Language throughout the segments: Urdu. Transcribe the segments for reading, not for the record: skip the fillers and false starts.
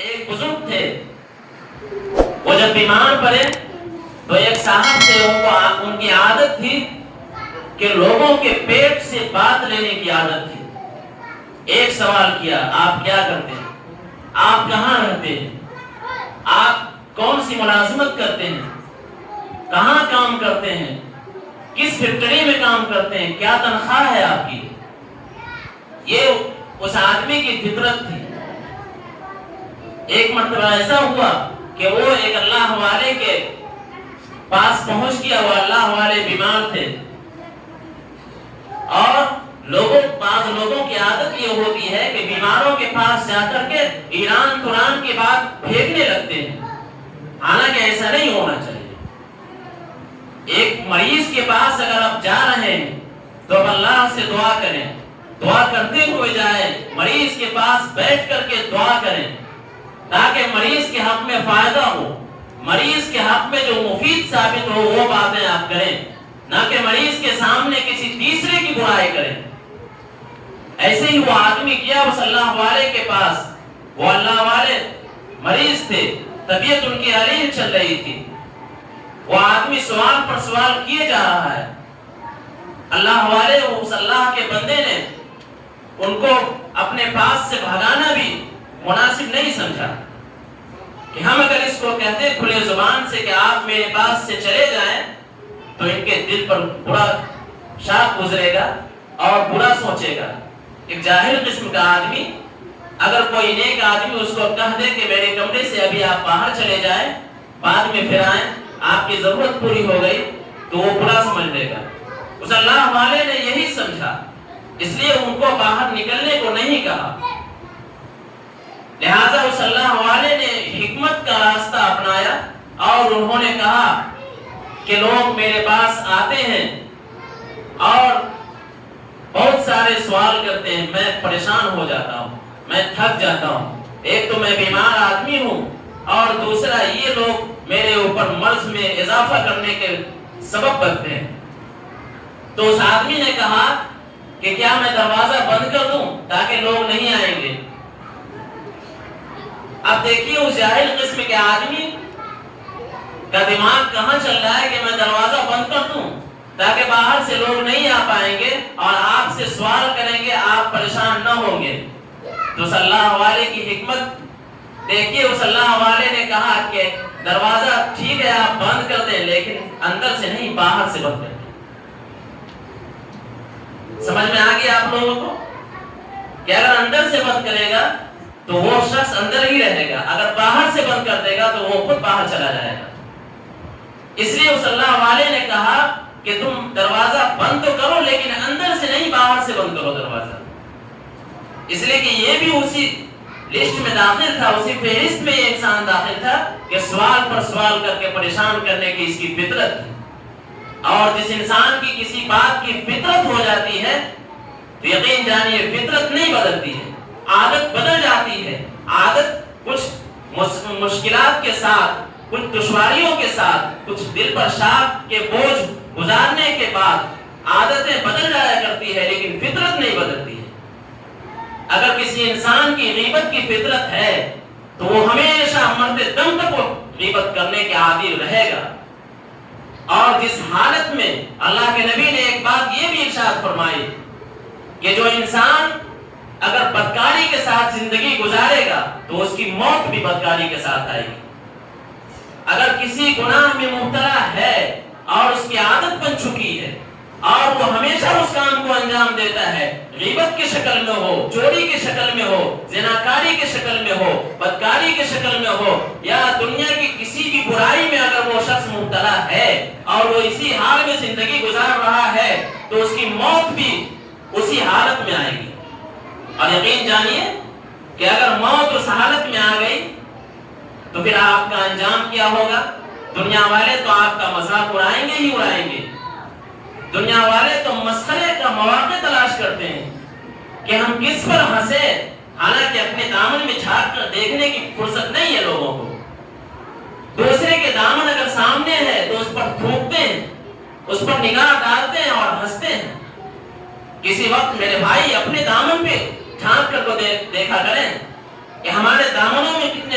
ایک بزرگ تھے، وہ جب بیمار پڑے تو ایک صاحب سے ان کی عادت تھی کہ لوگوں کے پیٹ سے بات لینے کی عادت تھی۔ ایک سوال کیا، آپ کیا کرتے ہیں؟ آپ کہاں رہتے ہیں؟ آپ کون سی ملازمت کرتے ہیں؟ کہاں کام کرتے ہیں؟ کس فیکٹری میں کام کرتے ہیں؟ کیا تنخواہ ہے آپ کی؟ یہ اس آدمی کی فطرت تھی۔ ایک مرتبہ ایسا ہوا کہ وہ ایک اللہ والے کے پاس پہنچ گیا، وہ اللہ والے بیمار تھے، اور بعض لوگوں کی عادت یہ ہوتی ہے کہ بیماروں کے پاس جا کر کے ایران قرآن کی بات پھینکنے لگتے ہیں، حالانکہ ایسا نہیں ہونا چاہیے۔ ایک مریض کے پاس اگر آپ جا رہے ہیں تو اب اللہ سے دعا کریں، دعا کرتے ہوئے جائیں، مریض کے پاس بیٹھ کر کے دعا کریں تاکہ مریض کے حق میں فائدہ ہو، مریض کے حق میں جو مفید ثابت ہو وہ باتیں آپ کریں، نہ کہ مریض کے سامنے کسی تیسرے کی برائی کریں۔ ایسے ہی وہ آدمی گیا اس اللہ والے کے پاس، وہ اللہ والے مریض تھے، طبیعت ان کی علیل چل رہی تھی، وہ آدمی سوال پر سوال کیے جا رہا ہے۔ اللہ والے اس اللہ کے بندے نے ان کو اپنے پاس سے بھگانا بھی مناسب نہیں سمجھا کہ ہم اگر اس کو کہتے کھلے زبان سے کہ آپ میرے پاس سے چلے جائیں تو ان کے دل پر برا شاق گزرے گا اور برا سوچے گا۔ ایک جاہل قسم کا آدمی اگر کوئی نیک آدمی اس کو کہہ دے کہ میرے کمرے سے ابھی آپ باہر چلے جائیں، بعد میں پھر آئیں، آپ کی ضرورت پوری ہو گئی، تو وہ برا سمجھ لے گا۔ اس اللہ والے نے یہی سمجھا، اس لیے ان کو باہر نکلنے کو نہیں کہا، لہذا اس اللہ والے نے حکمت کا راستہ اپنایا اور انہوں نے کہا کہ لوگ میرے پاس آتے ہیں اور بہت سارے سوال کرتے ہیں، میں پریشان ہو جاتا ہوں، میں تھک جاتا ہوں، ایک تو میں بیمار آدمی ہوں اور دوسرا یہ لوگ میرے اوپر مرض میں اضافہ کرنے کے سبب بنتے ہیں۔ تو اس آدمی نے کہا کہ کیا میں دروازہ بند کر دوں تاکہ لوگ نہیں آئیں گے؟ اب دیکھیے اس جاہل قسم کے آدمی کا دماغ کہاں چل رہا ہے کہ میں دروازہ بند کر دوں تاکہ باہر سے لوگ نہیں آ پائیں گے اور آپ سے سوال کریں گے، آپ پریشان نہ ہوں گے۔ تو اس اللہ والے کی حکمت دیکھیے، اس اللہ والے نے کہا کہ دروازہ ٹھیک ہے آپ بند کر دیں لیکن اندر سے نہیں، باہر سے بند کر دیں۔ سمجھ میں آ گیا آپ لوگوں کو کہ اگر اندر سے بند کرے گا تو وہ شخص اندر ہی رہے گا، اگر باہر سے بند کر دے گا تو وہ خود باہر چلا جائے گا۔ اس لیے اس اللہ والے نے کہا کہ تم دروازہ بند تو کرو لیکن اندر سے نہیں، باہر سے بند کرو دروازہ، اس لیے کہ یہ بھی اسی لسٹ میں داخل تھا، اسی فہرست میں یہ انسان داخل تھا کہ سوال پر سوال کر کے پریشان کرنے کی اس کی فطرت تھی۔ اور جس انسان کی کسی بات کی فطرت ہو جاتی ہے تو یقین جانیے فطرت نہیں بدلتی ہے، عادت بدل جاتی ہے۔ عادت کچھ مشکلات کے ساتھ، کچھ دشواریوں کے ساتھ، کچھ دل پر شاق کے بوجھ گزارنے کے بعد عادتیں بدل جایا کرتی ہے، لیکن فطرت نہیں بدلتی ہے۔ اگر کسی انسان کی غیبت کی فطرت ہے تو وہ ہمیشہ مرتے دم تک وہ غیبت کرنے کے عادی رہے گا۔ اور جس حالت میں اللہ کے نبی نے ایک بات یہ بھی ارشاد فرمائی کہ جو انسان اگر بدکاری کے ساتھ زندگی گزارے گا تو اس کی موت بھی بدکاری کے ساتھ آئے گی۔ اگر کسی گناہ میں مبتلا ہے اور اس کی عادت بن چکی ہے اور وہ ہمیشہ اس کام کو انجام دیتا ہے، غیبت کی شکل میں ہو، چوری کی شکل میں ہو، زناکاری کی شکل میں ہو، بدکاری کی شکل میں ہو، یا دنیا کی کسی بھی برائی میں اگر وہ شخص مبتلا ہے اور وہ اسی حال میں زندگی گزار رہا ہے تو اس کی موت بھی اسی حالت میں آئے گی۔ اور یقین جانیے کہ اگر موت اس حالت میں آ گئی تو پھر آپ کا انجام کیا ہوگا؟ دنیا والے تو آپ کا مذاق اڑائیں گے ہی اڑائیں گے، دنیا والے تو مسخرے کا مواقع تلاش کرتے ہیں کہ ہم کس پر ہنسے، حالانکہ اپنے دامن میں جھانک کر دیکھنے کی فرصت نہیں ہے لوگوں کو۔ دوسرے کے دامن اگر سامنے ہے تو اس پر تھوکتے ہیں، اس پر نگاہ ڈالتے ہیں اور ہنستے ہیں۔ کسی وقت میرے بھائی اپنے دامن پہ جھانک کر کو دیکھا کریں کہ ہمارے دامنوں میں کتنے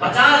50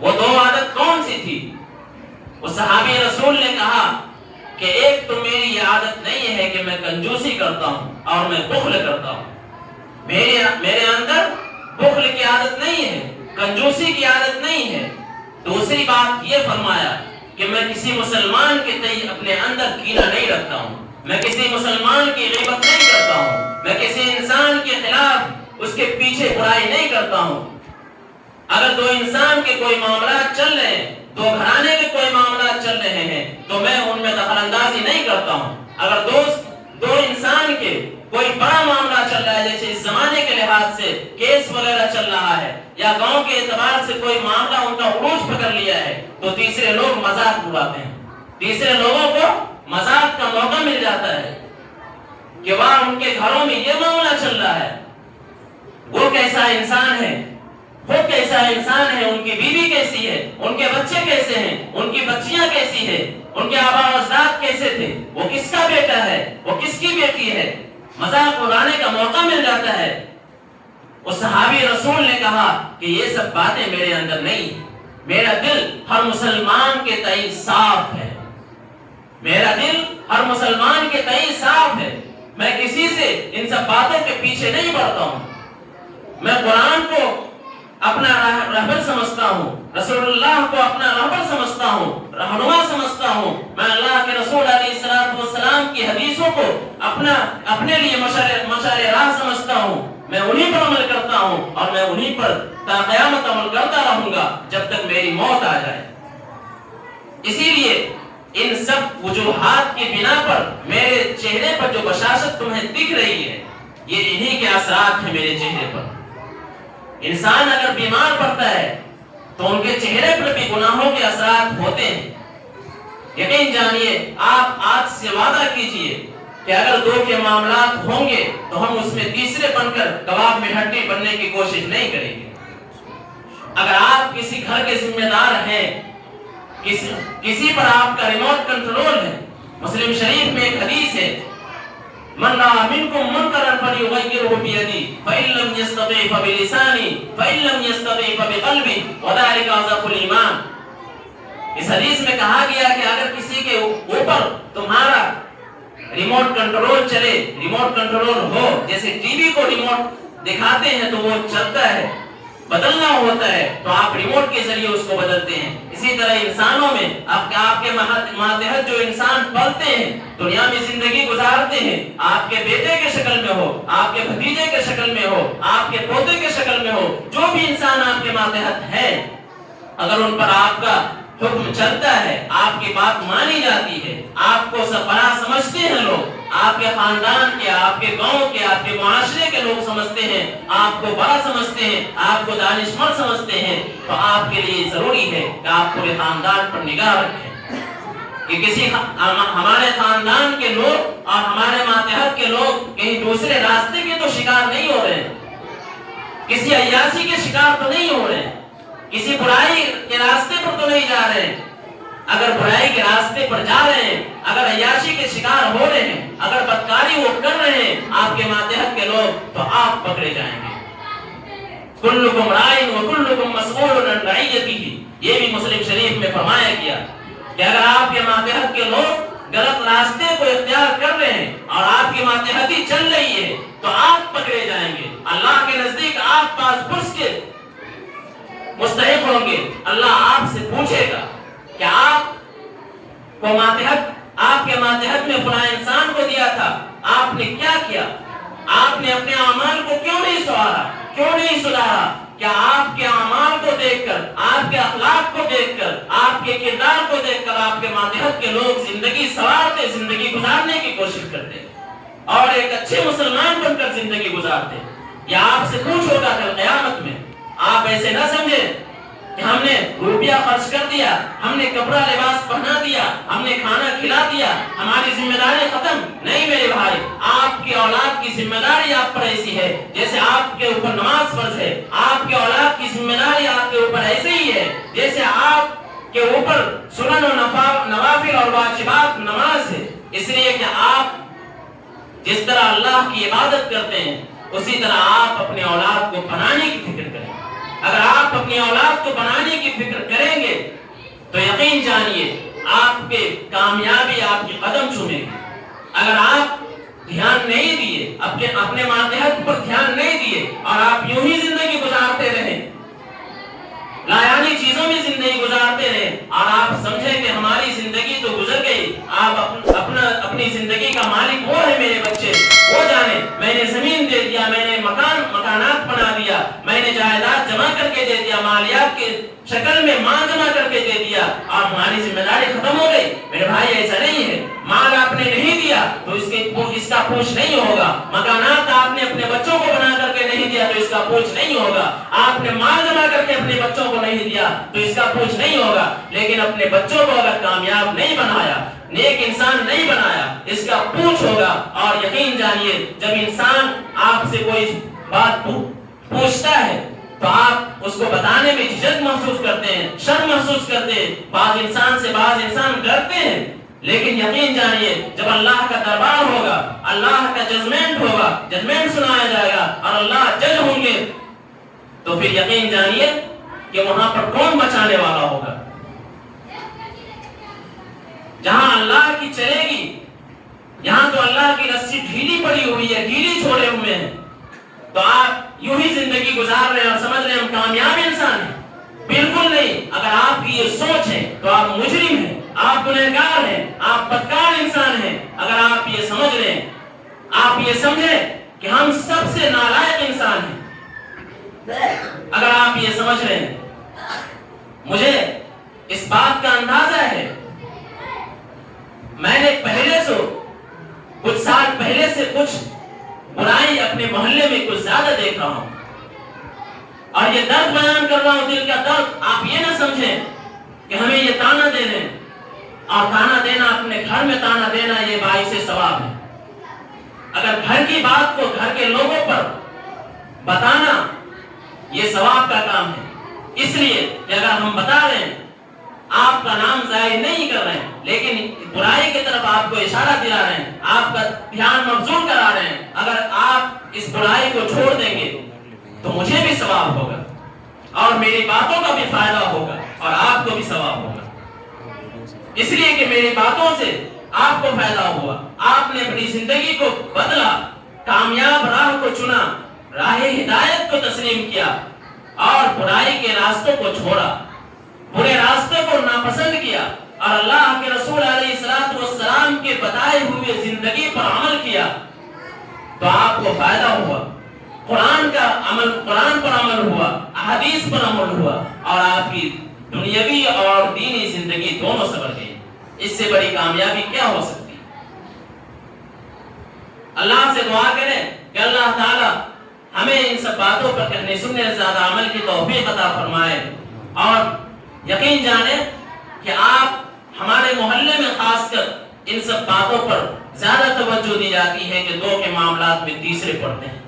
وہ دو عادت کون سی تھی؟ اس صحابی رسول نے کہا کہ ایک تو میری یہ عادت نہیں ہے کہ میں کنجوسی کرتا ہوں اور میں بخل کرتا ہوں، میرے اندر بخل کی عادت نہیں ہے، کنجوسی کی عادت نہیں ہے۔ دوسری بات یہ فرمایا کہ میں کسی مسلمان کے تئیں اپنے اندر کینہ نہیں رکھتا ہوں، میں کسی مسلمان کی غیبت نہیں کرتا ہوں، میں کسی انسان کے خلاف اس کے پیچھے برائی نہیں کرتا ہوں۔ اگر دو انسان کے کوئی معاملات چل رہے ہیں، دو گھرانے کے کوئی معاملات چل رہے ہیں تو میں ان میں دخل اندازی نہیں کرتا ہوں۔ اگر دو انسان کے کوئی بڑا معاملہ چل رہا ہے، جیسے اس زمانے کے لحاظ سے کیس وغیرہ چل رہا ہے یا گاؤں کے اعتبار سے کوئی معاملہ ان کا عروج پکڑ لیا ہے، تو تیسرے لوگ مذاق اڑاتے ہیں، تیسرے لوگوں کو مذاق کا موقع مل جاتا ہے کہ وہاں ان کے گھروں میں یہ معاملہ چل رہا ہے، وہ کیسا انسان ہے، وہ کیسا انسان ہے، ان کی بیوی کیسی ہے، ان کے بچے کیسے ہیں، ان کی بچیاں کیسی ہیں، ان کے آبا و اجداد کیسے تھے، وہ کس کا بیٹا ہے، وہ کس کی بیٹی ہے، مذاق اڑانے کا موقع مل جاتا ہے۔ اس صحابی رسول نے کہا کہ یہ سب باتیں میرے اندر نہیں، میرا دل ہر مسلمان کے تئیں صاف ہے، میرا دل ہر مسلمان کے تئیں صاف ہے، میں کسی سے ان سب باتوں کے پیچھے نہیں پڑتا ہوں۔ میں قرآن کو اپنا رہبر سمجھتا ہوں، رسول اللہ کو اپنا رہبر سمجھتا ہوں، رہنما سمجھتا ہوں، میں اللہ کے رسول علیہ السلام کی حدیثوں کو اپنے لیے مشعل راہ سمجھتا ہوں، میں انہی پر عمل کرتا ہوں اور میں انہی پر تا قیامت عمل کرتا رہوں گا جب تک میری موت آ جائے۔ اسی لیے ان سب وجوہات کی بنا پر میرے چہرے پر جو بشاشت تمہیں دکھ رہی ہے، یہ انہی کے اثرات ہیں میرے چہرے پر۔ انسان اگر بیمار پڑتا ہے تو ان کے چہرے پر بھی گناہوں کے اثرات ہوتے ہیں۔ یقین جانیے، آپ آج سے وعدہ کیجئے کہ اگر دو کے معاملات ہوں گے تو ہم اس میں تیسرے بن کر کباب میں ہڈی بننے کی کوشش نہیں کریں گے۔ اگر آپ کسی گھر کے ذمہ دار ہیں، کسی پر آپ کا ریموٹ کنٹرول ہے، مسلم شریف میں ایک حدیث ہے، من رأى منكم منكرا فليغيره بيده فإن لم يستطع فبلسانه فإن لم يستطع فبقلبه وذلك أضعف الإيمان۔ اس حدیث میں کہا گیا کہ اگر کسی کے اوپر تمہارا ریموٹ کنٹرول چلے، ریموٹ کنٹرول ہو، جیسے ٹی وی کو ریموٹ دکھاتے ہیں تو وہ چلتا ہے، بدلنا ہوتا ہے تو آپ ریموٹ کے ذریعے اس کو بدلتے ہیں۔ اسی طرح انسانوں میں آپ کے ماتحت جو انسان پلتے ہیں، دنیا میں زندگی گزارتے ہیں، آپ کے بیٹے کے شکل میں ہو، آپ کے بھتیجے کے شکل میں ہو، آپ کے پوتے کے شکل میں ہو، جو بھی انسان آپ کے ماتحت ہے، اگر ان پر آپ کا حکم چلتا ہے، آپ کی بات مانی جاتی ہے، آپ کو بڑا سمجھتے ہیں لوگ، آپ کے خاندان کے، آپ کے گاؤں کے، آپ کے معاشرے کے لوگ سمجھتے ہیں، آپ کو بڑا سمجھتے ہیں، آپ کو دانشور سمجھتے ہیں، تو آپ کے لیے ضروری ہے کہ آپ پورے خاندان پر نگاہ رکھیں کہ کسی ہمارے خاندان کے لوگ اور ہمارے ماتحت کے لوگ کہیں دوسرے راستے کے تو شکار نہیں ہو رہے ہیں، کسی عیاشی کے شکار تو نہیں ہو رہے ہیں، کسی برائی کے راستے پر تو نہیں جا رہے ہیں۔ اگر برائی کے راستے پر جا رہے ہیں، اگر عیاشی کے شکار ہو رہے ہیں، اگر بدکاری وہ کر رہے ہیں آپ کے ماتحت کے لوگ، تو آپ پکڑے جائیں گے۔ کلکم راع وکلکم مسئول عن رعیتہ، یہ بھی مسلم شریف میں فرمایا گیا کہ اگر آپ کے ماتحت کے لوگ غلط راستے کو اختیار کر رہے ہیں اور آپ کی ماتحتی چل رہی ہے تو آپ پکڑے جائیں گے، اللہ کے نزدیک آپ پاس پرس کے مستحق ہوں گے۔ اللہ آپ سے پوچھے گا کہ آپ کے ماتحت میں فلاں انسان کو دیا تھا، آپ نے کیا کیا؟ آپ نے اپنے اعمال کو کیوں نہیں سنوارا، کیوں نہیں سدھارا؟ کیا آپ کے اعمال کو دیکھ کر، آپ کے اخلاق کو دیکھ کر، آپ کے کردار کو دیکھ کر آپ کے ماتحت کے لوگ زندگی سنوارتے، زندگی گزارنے کی کوشش کرتے اور ایک اچھے مسلمان بن کر زندگی گزارتے؟ یا آپ سے پوچھ ہوگا کل قیامت میں۔ آپ ایسے نہ سمجھیں کہ ہم نے روپیہ خرچ کر دیا، ہم نے کپڑا لباس پہنا دیا، ہم نے کھانا کھلا دیا، ہماری ذمہ داری ختم۔ نہیں میرے بھائی، آپ کی اولاد کی ذمہ داری آپ پر ایسی ہے جیسے آپ کے اوپر نماز فرض ہے، آپ کے اولاد کی ذمہ داری آپ کے اوپر ایسے ہی ہے جیسے آپ کے اوپر سنن و نوافل اور واجبات نماز ہے۔ اس لیے کہ آپ جس طرح اللہ کی عبادت کرتے ہیں اسی طرح آپ اپنے اولاد کو بنانے کی فکر کریں۔ اگر آپ اپنی اولاد کو بنانے کی فکر کریں یقین جانیے آپ کے کامیابی آپ کی قدم چومے گی۔ اگر آپ دھیان نہیں دیے، اپنے ماتحت پر دھیان نہیں دیے اور آپ یوں ہی زندگی گزارتے رہے، لایانی چیزوں میں زندگی گزارتے رہے اور آپ سمجھیں کہ ہماری زندگی تو گزر گئی، آپ اپنی زندگی کا مالک وہ ہے میرے بچے، وہ جانے میں نے زمین دے دیا، میں نے مکانات بنا دیا، میں نے جائیداد جمع کر کے دے دیا، مالیات کے شکل میں مال جمع کر کے دے دیا اور ہماری ذمہ داری ختم ہو گئی۔ میرے بھائی ایسا نہیں ہے، مال آپ نے نہیں دیا تو اس کا پوچھ نہیں ہوگا، مکانات آپ نے اپنے بچوں کو بنا کر کے نہیں دیا تو اس کا پوچھ نہیں ہوگا، آپ نے مال جمع کر کے اپنے بچوں کو نہیں دیا تو اس کا پوچھ نہیں ہوگا، لیکن اپنے بچوں کو اگر کامیاب نہیں بنایا، نیک انسان نہیں بنایا، اس کا پوچھ ہوگا۔ اور یقین جانیے جب انسان آپ سے کوئی بات پوچھتا ہے تو آپ اس کو بتانے میں جھجک محسوس کرتے ہیں، شرم محسوس کرتے ہیں، بعض انسان ڈرتے ہیں، لیکن یقین جانیے جب اللہ کا دربار ہوگا، اللہ کا ججمنٹ سنایا جائے گا اور اللہ جج ہوں گے تو پھر یقین جانیے کہ وہاں پر کون بچانے والا ہوگا۔ جہاں اللہ کی چلے گی، یہاں تو اللہ کی رسی ڈھیلی پڑی ہوئی ہے، ڈھیلی چھوڑے ہوئے ہیں، تو آپ یوں ہی زندگی گزار رہے ہیں اور سمجھ رہے ہیں ہم کامیاب انسان ہیں۔ بالکل نہیں، اگر آپ کی یہ سوچ ہے تو آپ مجرم ہیں، آپ گنہگار ہیں، آپ بدکار انسان ہیں۔ اگر آپ یہ سمجھ رہے ہیں، آپ یہ سمجھیں کہ ہم سب سے نالائق انسان ہیں، اگر آپ یہ سمجھ رہے ہیں، مجھے اس بات کا اندازہ ہے، میں نے کچھ سال پہلے سے کچھ برائی اپنے محلے میں کچھ زیادہ دیکھ رہا ہوں اور یہ درد بیان کر رہا ہوں، دل کا درد۔ آپ یہ نہ سمجھیں کہ ہمیں یہ تانا دینے اور تانا دینا، اپنے گھر میں تانا دینا یہ باعث ثواب ہے۔ اگر گھر کی بات کو گھر کے لوگوں پر بتانا یہ ثواب کا کام ہے، اس لیے کہ اگر ہم بتا رہے ہیں، آپ کا نام ظاہر نہیں کر رہے ہیں لیکن برائی کی طرف آپ کو اشارہ دلا رہے ہیں، آپ کا دھیان مبذول کرا رہے ہیں، اگر آپ اس برائی کو چھوڑ دیں گے تو مجھے بھی ثواب ہوگا اور میری باتوں کا بھی فائدہ ہوگا اور آپ کو بھی ثواب ہوگا، اس لیے کہ میری باتوں سے آپ کو فائدہ ہوا، آپ نے اپنی زندگی کو بدلا، کامیاب راہ کو چنا، راہ ہدایت کو تسلیم کیا اور برائی کے راستوں کو چھوڑا، برے راستے کو ناپسند کیا اور اللہ کے رسول علیہ الصلوۃ والسلام کے بتائے ہوئے زندگی پر عمل کیا تو آپ کو فائدہ ہوا، قرآن پر عمل ہوا، احادیث پر عمل ہوا اور آپ کی دنیاوی اور دینی زندگی دونوں سنور گئی۔ اس سے بڑی کامیابی کیا ہو سکتی؟ اللہ سے دعا کریں کہ اللہ تعالی ہمیں ان سب باتوں پر کہنے سننے زیادہ عمل کی توفیق عطا فرمائے اور یقین جانیں کہ آپ ہمارے محلے میں خاص کر ان سب باتوں پر زیادہ توجہ دی جاتی ہے کہ دو کے معاملات میں تیسرے پڑتے ہیں۔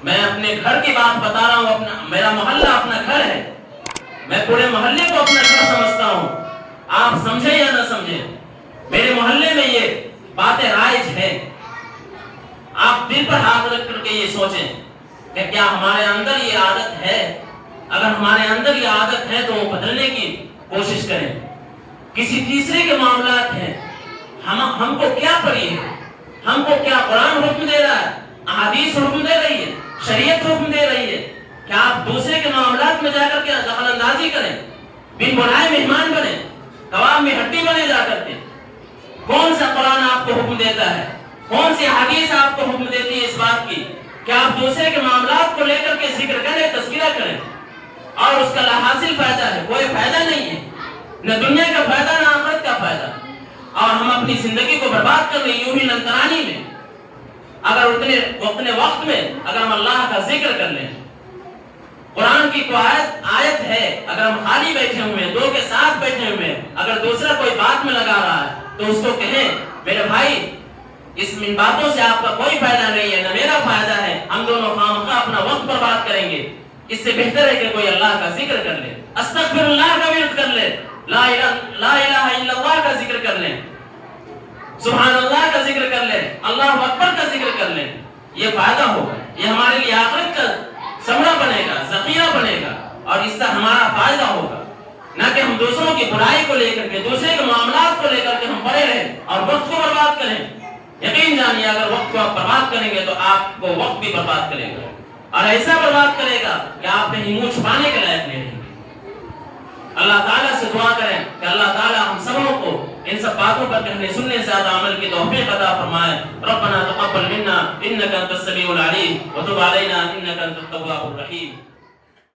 میں اپنے گھر کی بات بتا رہا ہوں، میرا محلہ اپنا گھر ہے، میں پورے محلے کو اپنا گھر سمجھتا ہوں، آپ سمجھیں یا نہ سمجھیں، میرے محلے میں یہ باتیں رائج ہیں۔ آپ دل پر ہاتھ رکھ کر کے یہ سوچیں کہ کیا ہمارے اندر یہ عادت ہے؟ اگر ہمارے اندر یہ عادت ہے تو وہ بدلنے کی کوشش کریں۔ کسی تیسرے کے معاملات ہیں، ہم کو کیا پڑی ہے، ہم کو کیا قرآن حکم دے رہا ہے، احادیث حکم دے رہی ہے، شریعت حکم دے رہی ہے، کیا آپ دوسرے کے معاملات میں جا کر کے دخل اندازی کریں، بن بنائے مہمان بنیں، کباب میں ہڈی بنے جا کر کے؟ کون سا قرآن آپ کو حکم دیتا ہے، کون سی حدیث آپ کو حکم دیتی ہے اس بات کی کہ آپ دوسرے کے معاملات کو لے کر کے ذکر کریں، تذکرہ کریں اور اس کا لا حاصل فائدہ ہے؟ کوئی فائدہ نہیں ہے، نہ دنیا کا فائدہ نہ آخرت کا فائدہ، اور ہم اپنی زندگی کو برباد کر رہے ہیں یوں ہی لنترانی میں۔ اگر اتنے وقت میں اگر ہم اللہ کا ذکر کر لیں، قرآن کی کوئی آیت ہے، اگر ہم خالی بیٹھے ہوئے ہیں، دو کے ساتھ بیٹھے ہوئے ہیں، اگر دوسرا کوئی بات میں لگا رہا ہے تو اس کو کہیں میرے بھائی ان باتوں سے آپ کا کوئی فائدہ نہیں ہے، نہ میرا فائدہ ہے، ہم دونوں خامخواہ اپنا وقت برباد کریں گے، اس سے بہتر ہے کہ کوئی اللہ کا ذکر کر لے، استغفر اللہ کا ورد کر لے، لا الہ الا اللہ کا ذکر کر لیں، سبحان اللہ کا ذکر کر لیں، اللہ اکبر کا ذکر کر لیں، یہ فائدہ ہوگا، یہ ہمارے لیے آخرت کا ثمرہ بنے گا، ذخیرہ بنے گا اور اس سے ہمارا فائدہ ہوگا۔ نہ کہ ہم دوسروں کی برائی کو لے کر کے، دوسرے کے معاملات کو لے کر کے ہم پڑے رہیں اور وقت کو برباد کریں۔ یقین جانیے اگر وقت کو آپ برباد کریں گے تو آپ کو وقت بھی برباد کرے گا، اور ایسا برباد کرے گا کہ آپ کہیں منہ چھپانے کے لائق نہیں رہیں گے۔ اللہ تعالیٰ سے دعا کریں کہ اللہ تعالیٰ ہم سبوں کو ان سب باتوں پر کہنے سننے سے زیادہ عمل کی توفیق عطا فرمائے۔ ربنا تقبل منا انك انت السميع العليم وتب علينا انك انت التواب الرحيم۔